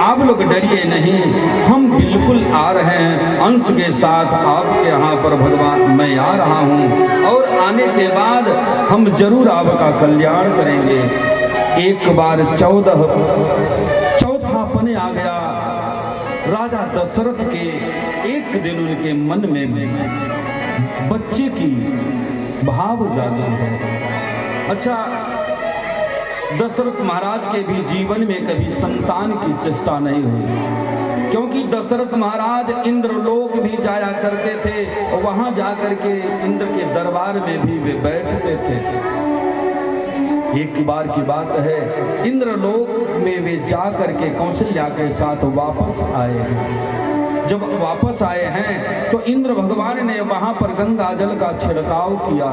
आप लोग डरिए नहीं, हम बिल्कुल आ रहे हैं अंश के साथ आपके यहाँ पर भगवान। मैं आ रहा हूँ और आने के बाद हम जरूर आपका कल्याण करेंगे। एक बार 14 पने आ गया। राजा दशरथ के एक दिन उनके मन में बच्चे की भाव जागा है। अच्छा, दशरथ महाराज के भी जीवन में कभी संतान की चेष्टा नहीं हुई, क्योंकि दशरथ महाराज इंद्रलोक भी जाया करते थे और वहां जाकर के इंद्र के दरबार में भी वे बैठते थे। एक बार की बात है, इंद्रलोक में वे जा करके कौशल्या के साथ वापस आए। जब वापस आए हैं तो इंद्र भगवान ने वहां पर गंगा जल का छिड़काव किया।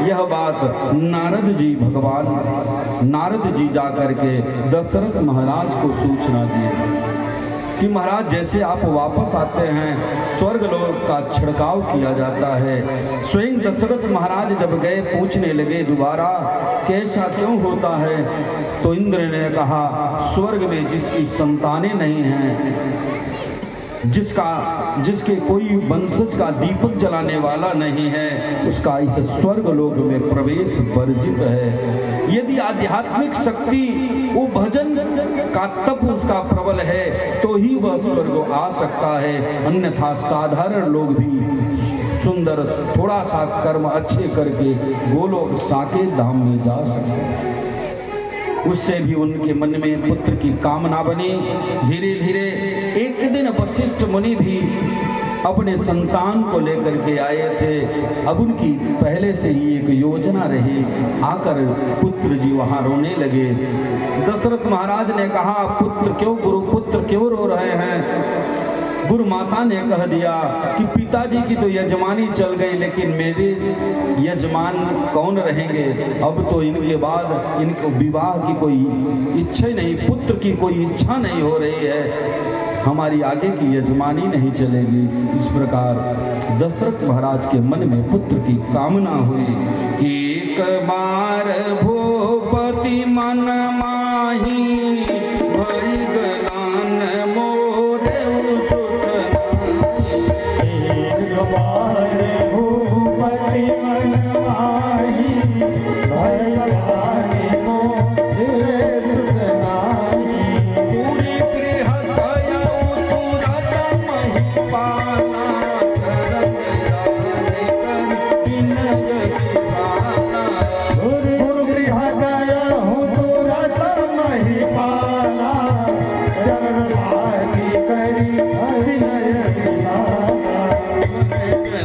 यह बात नारद जी जाकर के दशरथ महाराज को सूचना दी कि महाराज जैसे आप वापस आते हैं स्वर्गलोक का छिड़काव किया जाता है। स्वयं दशरथ महाराज जब गए पूछने लगे दोबारा कैसा क्यों होता है, तो इंद्र ने कहा स्वर्ग में जिसकी संतानें नहीं हैं, जिसके कोई वंशज का दीपक जलाने वाला नहीं है, उसका इस स्वर्ग लोक में प्रवेश वर्जित है। यदि आध्यात्मिक शक्ति वो भजन का तप उसका प्रबल है तो ही वह स्वर्ग आ सकता है, अन्यथा साधारण लोग भी सुंदर थोड़ा सा कर्म अच्छे करके गोलोक साकेत धाम में जा सकते हैं। उससे भी उनके मन में पुत्र की कामना बनी। धीरे धीरे एक दिन वशिष्ठ मुनि भी अपने संतान को लेकर के आए थे। अब उनकी पहले से ही एक योजना रही। आकर पुत्र जी वहां रोने लगे। दशरथ महाराज ने कहा पुत्र क्यों गुरु पुत्र क्यों रो रहे हैं? गुरु माता ने कह दिया कि पिताजी की तो यजमानी चल गई, लेकिन मेरे यजमान कौन रहेंगे? अब तो इनके बाद इनको विवाह की कोई इच्छा ही नहीं, पुत्र की कोई इच्छा नहीं हो रही है, हमारी आगे की यजमानी नहीं चलेगी। इस प्रकार दशरथ महाराज के मन में पुत्र की कामना हुई। एक बार भूपति मन माही भई गलान मोरे भूपति मन माही भई गलान मोरे दुर्गनाही पूरी गृह दया तुरत महिपाला करत जाने कर विनय विधाना। गुरु गृह गया हूँ तुरत महिपाला जगन्नाथी करी अभिनय विधाता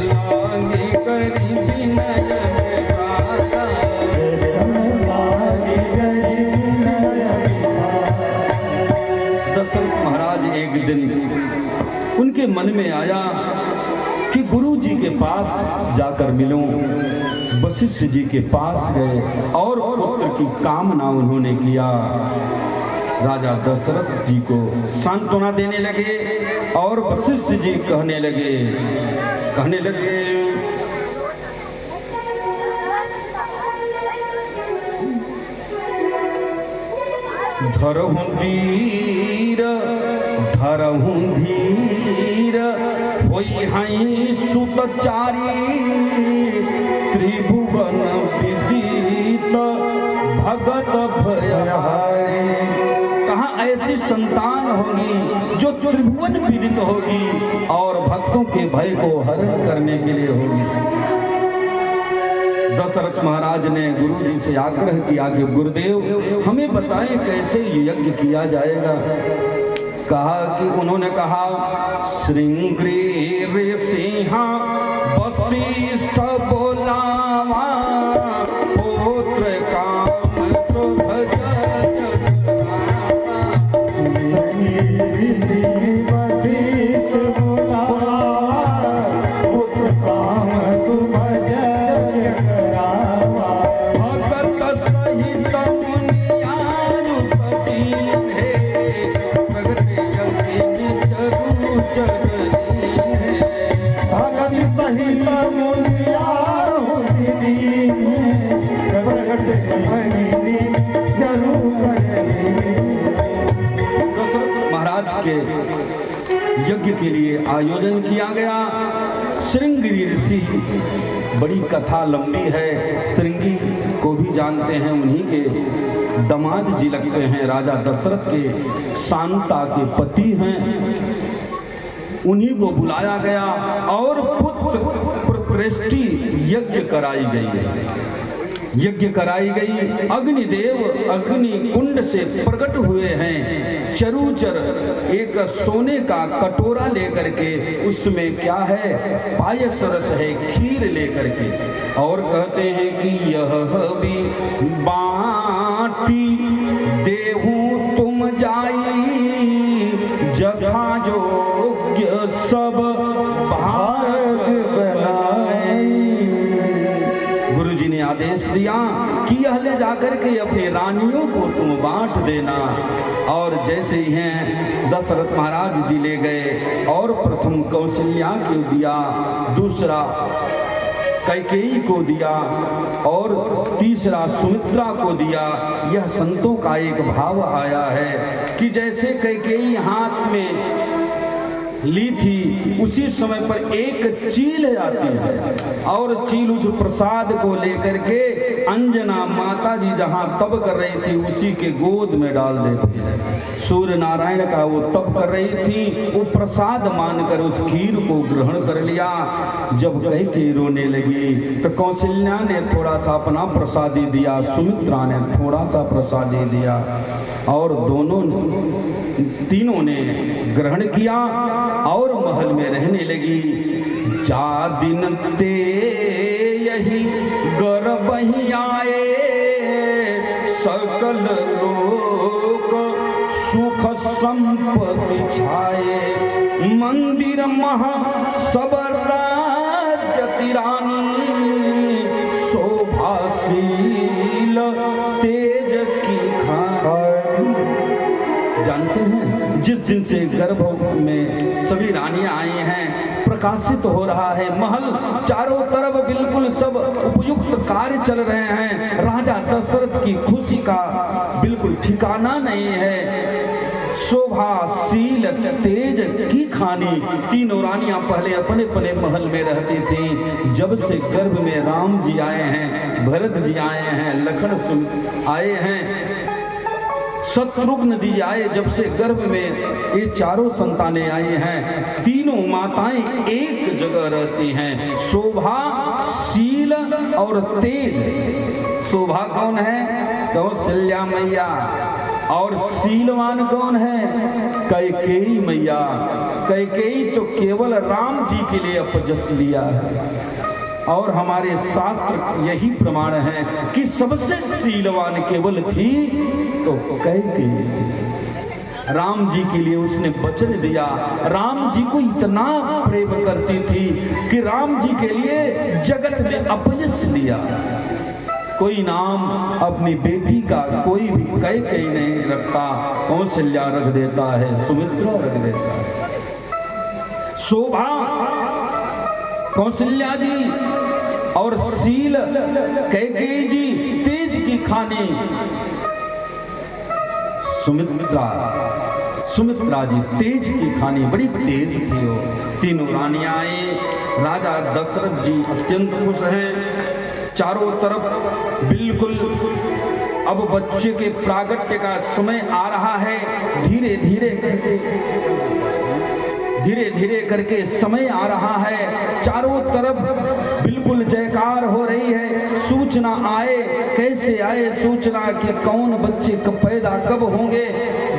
लागी करी विनय विधाता। जगन्नाथी करी विनय विधाता। दशरथ महाराज एक दिन उनके मन में आया कि गुरु जी के पास जाकर मिलूं। वशिष्ठ जी के पास गए और पुत्र की कामना उन्होंने किया। राजा दशरथ जी को सांत्वना देने लगे और वशिष्ठ जी कहने लगे धरहु धीर होई हई सुतचारी त्रिभुवन विदित भगत भयहारी। कहाँ ऐसी संतान होगी जो त्रिभुवन विदित होगी और भक्तों के भय को हरण करने के लिए होगी। दशरथ महाराज ने गुरु जी से आग्रह किया कि गुरुदेव हमें बताएं कैसे यज्ञ किया जाएगा। उन्होंने कहा श्रृंगी सिंहा वशिष्ठ बोलावा पुत्र काम शुभ के यज्ञ के लिए आयोजन किया गया। श्रृंगी ऋषि, बड़ी कथा लंबी है, श्रृंगी को भी जानते हैं, उन्हीं के दामाद जी लगते हैं, राजा दशरथ के शांता के पति हैं। उन्हीं को बुलाया गया और पुत्र प्रतिष्ठि यज्ञ कराई गई। अग्निदेव अग्नि कुंड से प्रकट हुए हैं, चरूचर एक सोने का कटोरा लेकर के, उसमें क्या है, पायस रस है, खीर लेकर के, और कहते हैं कि यह भी बाटी देहूं तुम जाई, जथा योग्य सब भाग बनाई। गुरुजी ने आदेश दिया कि यह ले जाकर के अपनी रानियों को तुम बांट देना। और जैसे ही हैं दशरथ महाराज जी ले गए और प्रथम कौशल्या को दिया, दूसरा कैकेयी को दिया और तीसरा सुमित्रा को दिया। यह संतों का एक भाव आया है कि जैसे कैकेयी हाथ में ली थी, उसी समय पर एक चील आती है और चील उस प्रसाद को लेकर के अंजना माता जी जहाँ तप कर रही थी उसी के गोद में डाल देती है। सूर्य नारायण का वो तप कर रही थी, वो प्रसाद मानकर उस खीर को ग्रहण कर लिया। जब कैकेयी रोने लगी तो कौशल्या ने थोड़ा सा अपना प्रसादी दिया, सुमित्रा ने थोड़ा सा प्रसादी दिया और तीनों ने ग्रहण किया और महल में रहने लगी। जा दिन ते यही गर्भहि आए, सकल लोक सुख संपत्ति छाए, मंदिर महा सब राज्य रानी, शोभाशील तेज की खान। जानते हैं जिस दिन से गर्भ में सभी रानियां आई हैं, प्रकाशित हो रहा है महल, चारों तरफ बिल्कुल सब उपयुक्त कार्य चल रहे हैं। राजा दशरथ की खुशी का बिल्कुल ठिकाना नहीं है। शोभाशील तेज की खानी, तीनों रानियां पहले अपने अपने महल में रहती थीं। जब से गर्भ में राम जी आए हैं, भरत जी आए हैं, लखन आए हैं, शत्रुघ्न जी आए, जब से गर्भ में ये चारों संतानें आई हैं, तीनों माताएं एक जगह रहती हैं। शोभा, शील और तेज। शोभा कौन है? कौशल्या मैया। और शीलवान कौन है? कैकेयी मैया। कैकेयी तो केवल राम जी के लिए अपजस लिया है और हमारे शास्त्र यही प्रमाण है कि सबसे शीलवान केवल थी तो कैकेयी। राम जी के लिए उसने वचन दिया। राम जी को इतना प्रेम करती थी कि राम जी के लिए जगत ने अपजस लिया। कोई नाम अपनी बेटी का कोई भी कैकेयी नहीं रखता, कौशल्या रख देता है, सुमित्रा रख देता है। शोभा कौशल्या जी और शील कैकेयी जी, तेज की खानी सुमित्रा जी, तेज की खानी, बड़ी तेज थी वो। तीनों रानियां आई। राजा दशरथ जी अत्यंत खुश हैं। चारों तरफ बिल्कुल अब बच्चे के प्रागट्य का समय आ रहा है। धीरे धीरे करके समय आ रहा है। चारों तरफ बिल्कुल जयकार हो रही है। सूचना आए, कैसे आए सूचना कि कौन बच्चे पैदा कब होंगे।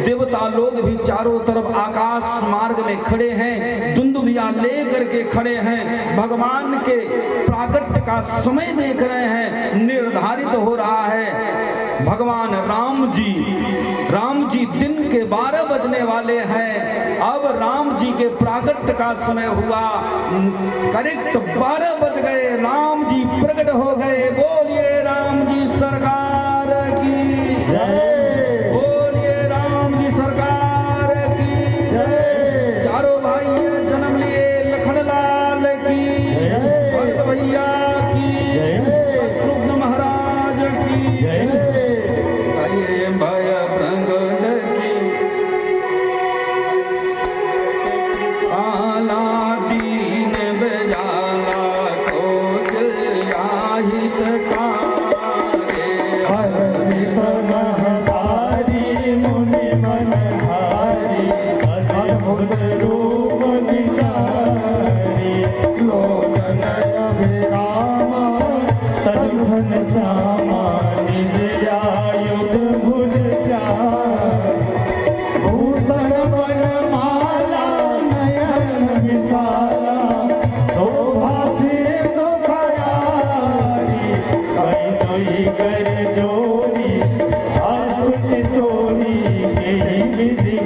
देवता लोग भी चारों तरफ आकाश मार्ग में खड़े हैं, दुंदुभिया ले करके खड़े हैं, भगवान के प्रागट्य का समय देख रहे हैं। निर्धारित हो रहा है भगवान राम जी दिन के 12 बजने वाले हैं। अब राम जी के प्रागट्य का समय हुआ। करेक्ट 12 बज गए, राम जी प्रकट हो गए। बोलिए राम जी सरकार की जय। बोलिए राम जी सरकार की जय। चारों भाई जन्म लिए लखन लाल की भरत भैया की जय, शत्रुघ्न महाराज की जय। भय प्रगट की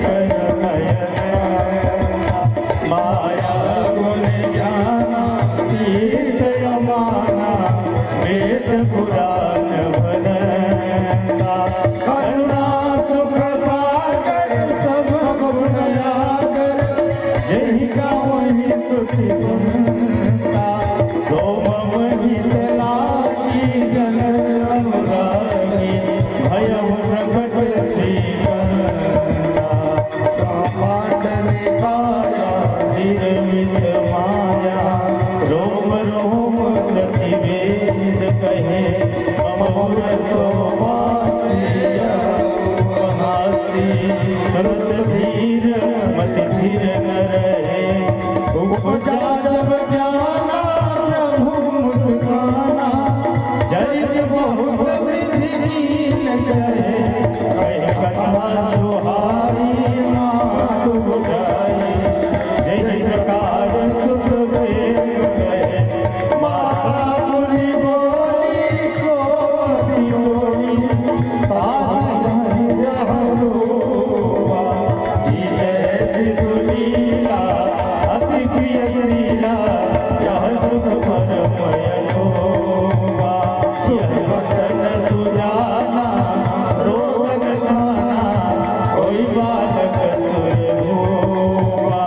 कर माया गुण ज्ञाना तीर्थ यमाना वेद पुराण भरता करुणा सुख सागर सब गुण जागर यही का वही सुखी बनता सोम महित लागी जन अनुरागी भयम प्रकट श्रीमंता पांडवे काया निर्मित माया रोम रोम प्रतिवेद कहे अमोर सोमासी सर्व धीर मति धीर न रहे उपजा जब ज्ञाना प्रभु मुस्काना चरित बहुत विधि न करे कह कथा सुहारी मातु बुझाई जय प्रकार सुख प्रेम कहे माता मुनि बोली को पियोरी साधन जहरुआ जीते सुनीला अति प्रिय लीला यह सुख परमय लोवा सुख वचन सुजाना रोग खाना कोई बालक सुर हुआ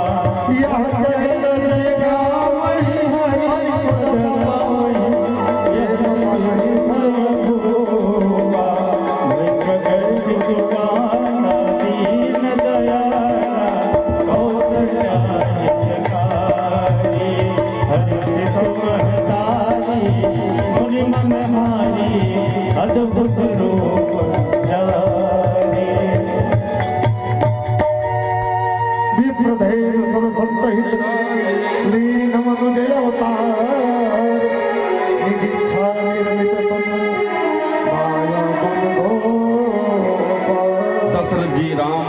यह चरित देगा वही हरि पद पावई यह हरि फल हुआ मृग गर्भ सुखाना दीन दयाला कौशल्या हितकारी हरि सुमहतारी मुनि मन मारी अद्भुत रूप जारी विप्रदेव सर्वसंतहित लीनम तुझे अवतार निदीक्षा निर्मित तनु माया गुण गोपाल दशरथ जी राम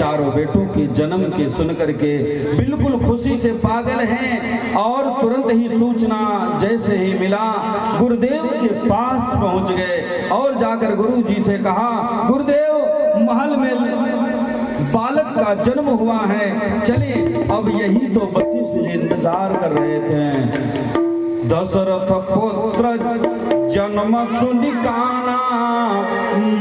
चारों बेटों के जन्म के सुन करके बिल्कुल खुशी से पागल हैं और तुरंत ही सूचना जैसे ही मिला गुरुदेव के पास पहुंच गए और जाकर गुरु जी से कहा गुरुदेव महल में बालक का जन्म हुआ है चले अब यही तो वशिष्ठ जी इंतजार कर रहे थे दशरथ पुत्र जन्म सुनिकाना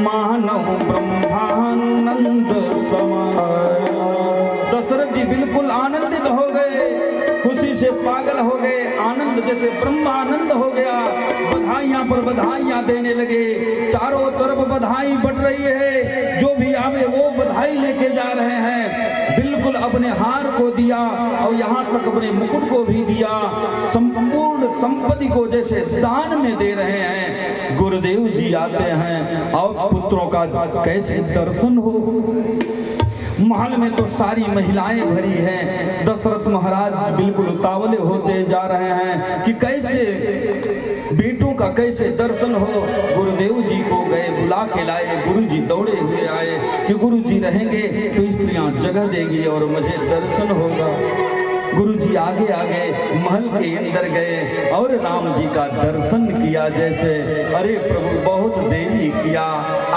मानव ब्रह्मानंद समान दशरथ जी बिल्कुल आनंदित हो गए खुशी से पागल हो गए आनंद जैसे ब्रह्मानंद हो गया बधाइयां पर बधाइयां देने लगे चारों तरफ बधाई बढ़ रही है जो भी आवे वो बधाई लेके जा रहे हैं बिल्कुल अपने हार को दिया और यहाँ तक अपने मुकुट को भी दिया संपूर्ण संपत्ति को जैसे दान में दे रहे हैं गुरुदेव जी आते हैं और पुत्रों का कैसे दर्शन हो महल में तो सारी महिलाएं भरी हैं दशरथ महाराज बिल्कुल उतावले होते जा रहे हैं कि कैसे बेटों का कैसे दर्शन हो गुरुदेव जी को गए बुला के लाए गुरु जी दौड़े हुए आए कि गुरु जी रहेंगे तो स्त्रियां जगह देंगी और मुझे दर्शन होगा गुरु जी आगे आगे महल के अंदर गए और राम जी का दर्शन किया जैसे अरे प्रभु बहुत देरी किया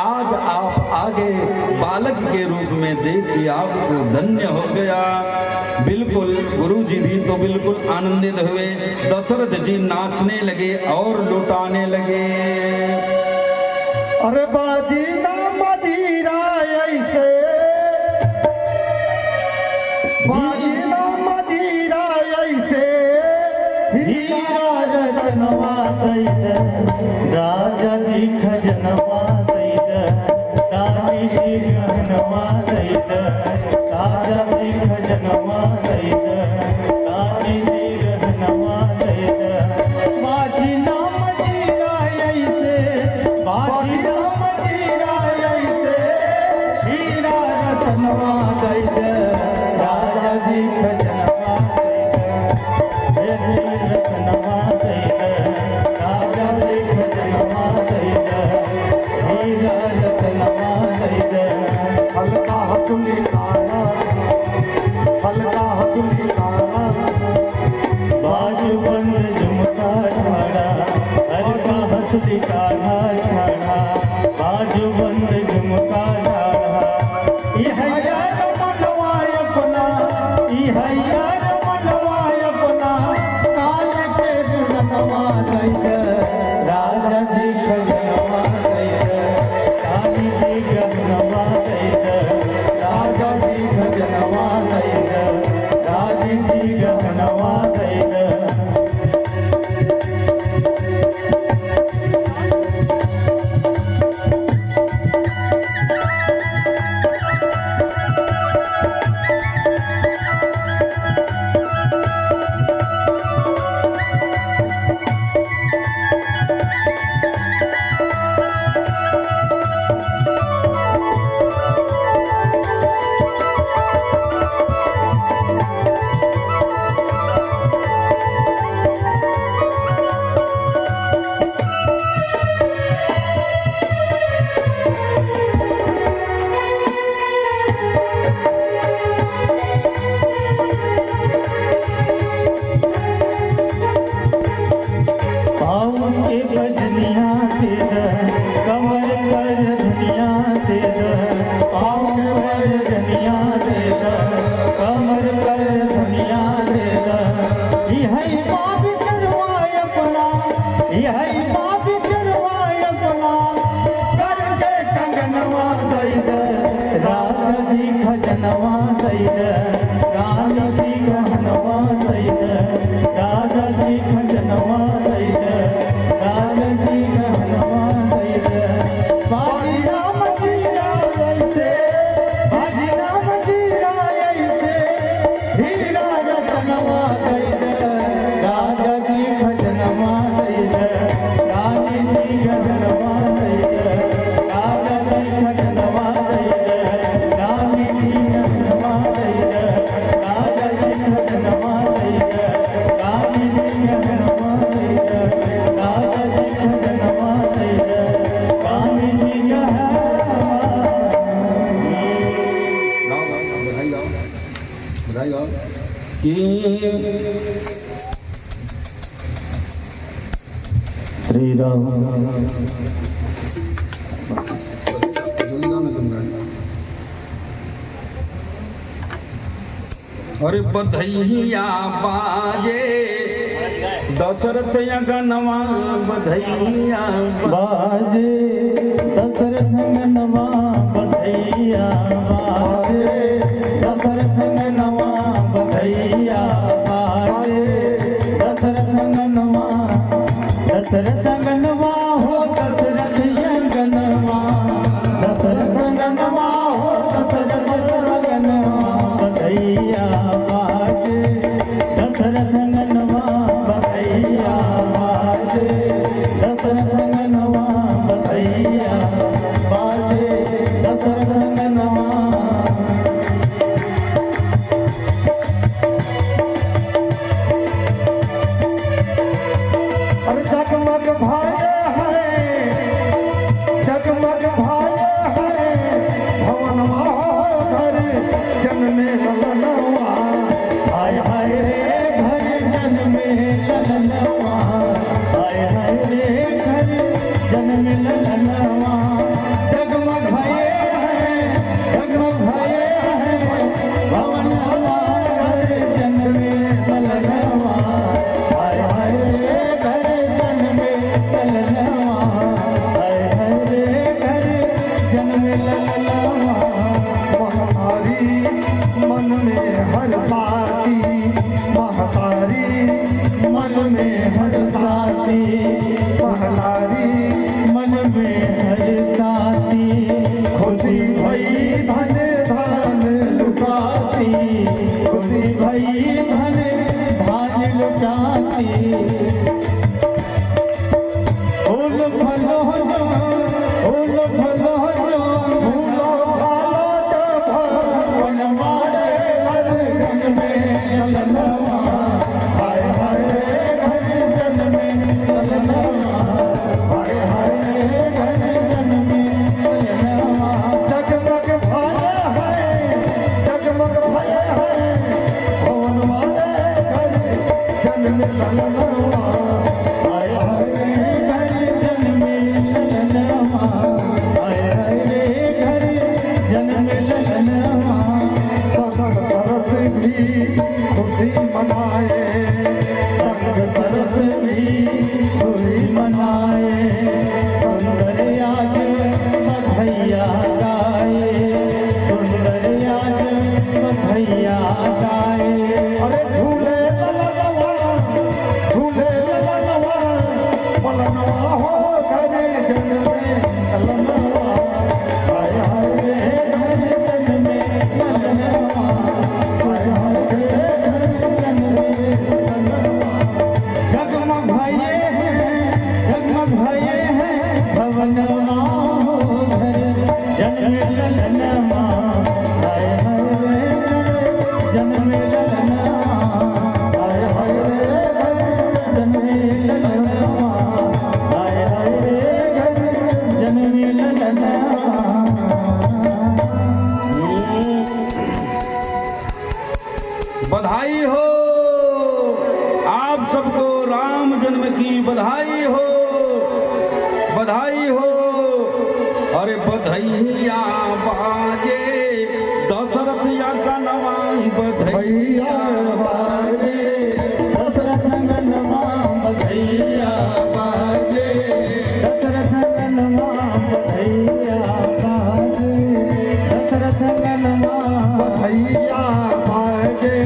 आज आप आगे बालक के रूप में देखिए आपको धन्य हो गया बिल्कुल गुरु जी भी तो बिल्कुल आनंदित हुए दशरथ जी नाचने लगे और लुटाने लगे अरे बाजी ना मजीरा ऐसे बाजी ना मजीरा ऐसे हीरा रतनवा दैद राजा जी खजनवा दैद रानी जी गहनवा दैद राजा जी खजनवा दैद रानी जी गहनवा दैद बाजी ना मजीरा ऐसे बाजी ना मजीरा ऐसे हीरा रतनवा दैद राजा जी खजनवा दैद रतनवा दैद राजा जी खजनवा दैद हीरा रतनवा दैद हल्का हथुली काला बाजू बंद झुमका छाड़ा हल्का हथुली काला छाड़ा बाजू बंद झुमका छाड़ा यह यार है यार मनवा अपना काल के जनवा दैया राजा जी खजनवा दैया रानी जी गजनवा दैया राजा जी खजनवा दैया रानी जी गजनवा दैया बजनिया से कमर कर धनिया से पाँव पर धनिया से कमर कर धनिया से यही बाप चरवाए अपना यही बाप चरवाए अपना करके कंगनवा दैद राजा जी खजनवा दैद राजा जी गहनवा दैद राजा जी खजनवा दैद राजा जी गहनवा दैद बाजी राम जी रायसे बाजी राम जी रायसे हीरा रतनवा दैद राजा जी खजनवा दैद रानी जी गहनवा दैद राजा जी खजनवा दैद रानी जी गहनवा दैद राजा जी खजनवा दैद रानी जी गहनवा दैद राजा जी खजनवा दैद रानी जी गहनवा बधाई गाओ बधाई गाओ कि श्री राम अरे बधैया बाजे दशरथ अगनवा बधैया बाजे दशरथ नवा बधैया बाजे दशरथ नवा बधैया बाजे दशरथ नवा दशरथ गनवा हो दशरथ गनवा दशरथ गनवा हो दशरथ गनवा बधैया बाजे दशरथ गनवा बधैया बाजे दशरथ गनवा बधैया बाजे दशरथ गनवा अरे जगमग भाए हैं जगमग भाए हैं भवनवा घर जन्मे ललनवा हाय हाय रे घर जन्मे ललनवा हाय हाय रे घर जन्मे ललनवा जगमग भाए हैं जगमग भाए हैं भवनवा घर जन्मे ललनवा हाय हाय रे घर जन्मे ललनवा हाय हाय रे घर जन्मे ललनवा महतारी मन में हर साथी महतारी मन में हर साथी महतारी मन में हर साथी खुशी भई धन धान लुटाती खुशी भई धन धान लुटाती फूल फलो जो फूल फलो जो फूलो भालो जो भगवन मारे हर जन में ललनवा हाय हाय रे घर जन में ललनवा हाय हाय रे घर जन में ललनवा जगमग भाए हैं जगमग भाए हैं भवन मारे घर जन में ललनवा हाय हाय रे घर जन में ललनवा हाय हाय रे घर जन में ललनवा सदन सरस भी जाए। अरे झूले ललनवा पलनवा हो घरे जन में ललनवा हाय हाय रे घरे जन में ललनवा, हाय हाय रे घरे जन में ललनवा जगमग भये हैं भवनवा हो घरे जन में ललनवा, हाय हाय रे घरे जन में ललनवा, हाय हाय रे घरे जन में ललनवा, हाय हाय रे घरे जन में ललनवा। बधाई हो आप सबको, राम जन्म की बधाई हो, बधाई हो। अरे बधैया बाजे दशरथ या का नवां बधैया बाजे, दशरथ नंदनवा बधैया बाजे, दशरथ नंदनवा बधैया बाजे, दशरथ नंदनवा बधैया बाजे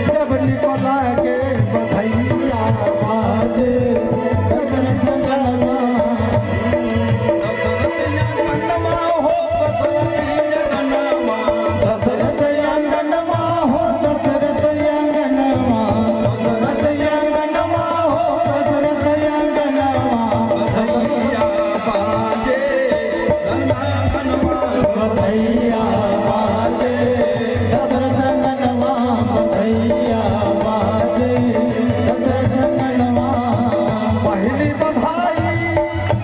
जब निकला के बधैया बाजे दशरथ नंदनवा दशरथ या कन्नवा हो, दशरथ यंगनवा हो, दशरथ यंगनवा, दशरथ यंगनवा हो, दशरथ यंगनवा, बधैया बाजे, बधैया बाजे, दशरथ नंदनवा बधैया बाजे, दशरथ नंदनवा। पहली बधाई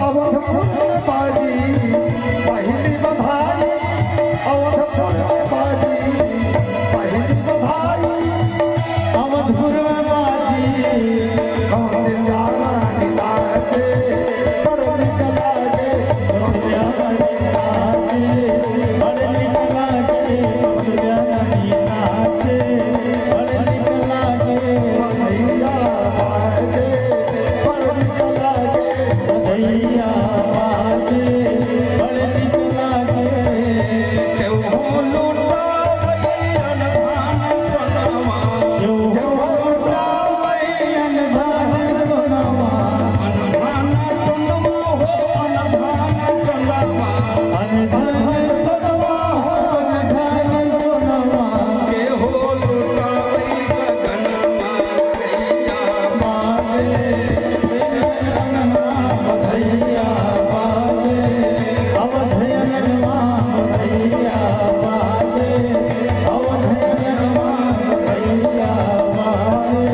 अवधपुर में बाजी, पहली बधाई अवधपुर में बाजी, पहली बधाई अवधपुर में बाजी, कौशल्या रानी नाचे बड़ निकला के कौशल्या रानी नाचे, बड़े निकला के, कौशल्या रानी नाचे, बड़े निकला के, बधैया बाजे बड़ निकला के बधैया बाजे, बड़े निकला के। केहू लुटावई अनधान सोनवा, जो लुटावई अनधान सोनवा, अनधान सोनवा हो, अनधान सोनवा, अनधान सोनवा हो, अनधान सोनवा। केहू लुटावई गगनमा कैया बाजे, बधैया बाजे, अवधयनवा बधैया बाजे, अवधयनवा बधैया बाजे,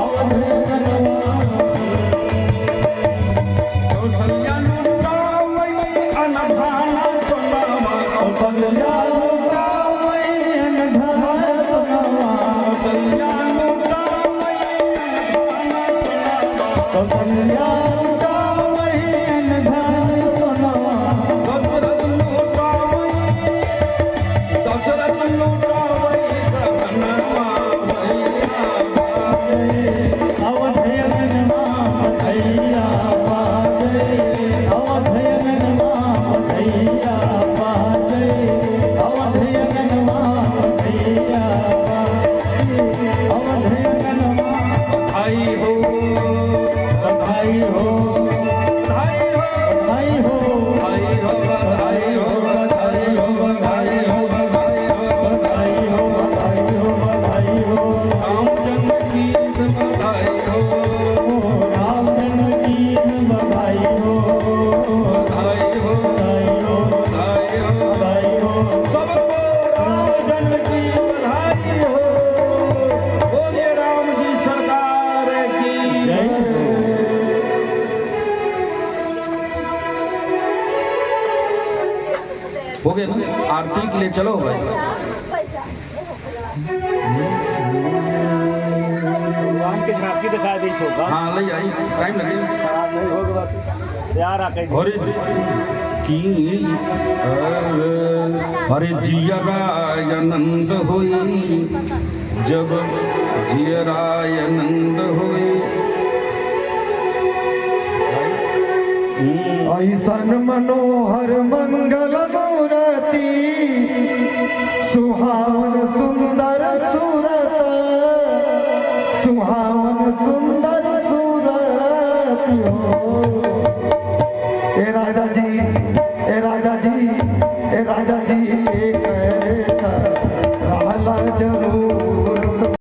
अवधयनवा। कौशल्या लुटावई अनधान सोनवा, कौशल्या लुटावई अनधान सोनवा, कौशल्या लुटावई अनधान सोनवा, कौशल्या लुटावई अनधान सोनवा। दशरथ लुटावई गगनमा भैया बाजे, अवधयनवा बधैया बाजे, अवधयनवा बधैया बाजे, अवधयनवा बधैया बाजे, अवधयनवा। बधाई हो, बधाई हो, बधाई हो, बधाई हो, बधाई हो, बधाई हो, बधाई हो, बधाई हो, बधाई हो, बधाई हो, बधाई हो, बधाई हो। राम जन्म की बधाई हो, राम जन्म की बधाई हो, बधाई हो, बधाई हो, बधाई हो, बधाई हो। सबको राम जन्म की बधाई हो। बोलिए राम जी सरकार की जय हो। हो गए ना? आरती के लिए चलो भाई। भगवान के झांकी दिखा दी होगा हाँ ले आई, टाइम लगेगा। खराब नहीं होगा यार आके अरे की अरे जियरायनंद होई, जब जियरायनंद होई। ऐसन मनोहर मंगल मूर्ति सुहावन सुंदर सुंदर सूरत हो। ए राजा जी, ए राजा जी, ए राजा जी, एक रहला जरूर